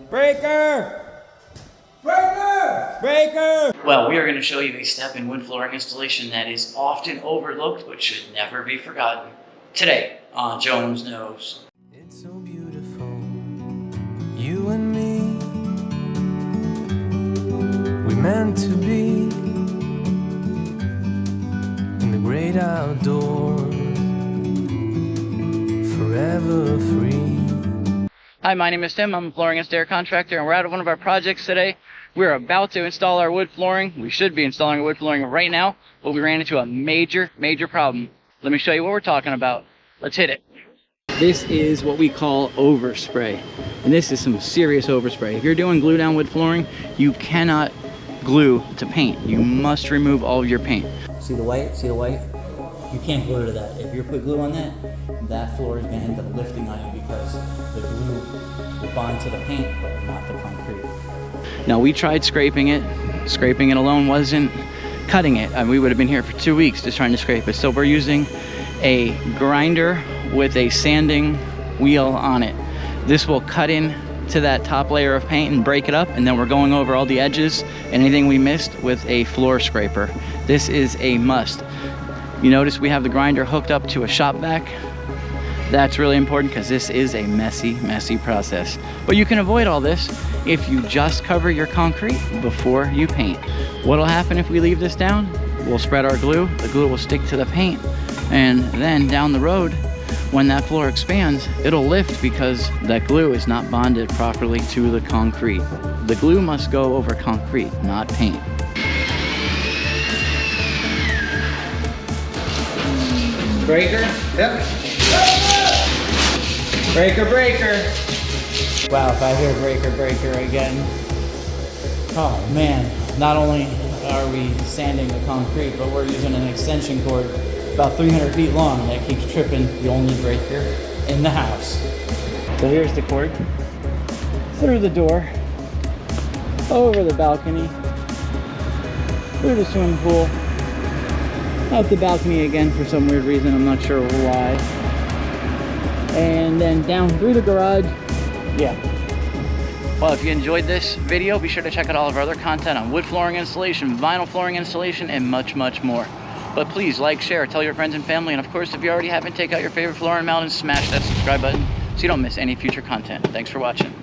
Breaker! Breaker! Breaker! Well, we are going to show you a step in wood flooring installation that is often overlooked but should never be forgotten. Today on Jones Knows. It's so beautiful, you and me. We meant to be in the great outdoors, forever free. Hi, my name is Tim. I'm a flooring and stair contractor, and we're out of one of our projects today. We're about to install our wood flooring. We should be installing our wood flooring right now, but we ran into a major problem. Let me show you what we're talking about. Let's hit it. This is what we call overspray, and this is some serious overspray. If you're doing glue down wood flooring, you cannot glue to paint. You must remove all of your paint. See the white? See the white? You can't glue to that. If you put glue on that, that floor is going to end up lifting on you because the glue will bond to the paint, but not the concrete. Now, we tried scraping it. Scraping it alone wasn't cutting it. We would have been here for 2 weeks just trying to scrape it. So we're using a grinder with a sanding wheel on it. This will cut in to that top layer of paint and break it up, and then we're going over all the edges, anything we missed, with a floor scraper. This is a must. You notice we have the grinder hooked up to a shop vac. That's really important because this is a messy process. But you can avoid all this if you just cover your concrete before you paint. What'll happen if we leave this down? We'll spread our glue, the glue will stick to the paint, and then down the road, when that floor expands, it'll lift because that glue is not bonded properly to the concrete. The glue must go over concrete, not paint. Breaker? Yep. Breaker, breaker. Wow, if I hear breaker again. Oh man, not only are we sanding the concrete, but we're using an extension cord about 300 feet long that keeps tripping the only breaker in the house. So here's the cord. Through the door, over the balcony, through the swimming pool, out the balcony again for some weird reason, I'm not sure why. And then down through the garage. Yeah. Well, if you enjoyed this video, be sure to check out all of our other content on wood flooring installation, vinyl flooring installation, and much more. But please like, share, tell your friends and family, and of course, if you already haven't, take out your favorite flooring mount and smash that subscribe button so you don't miss any future content. Thanks for watching.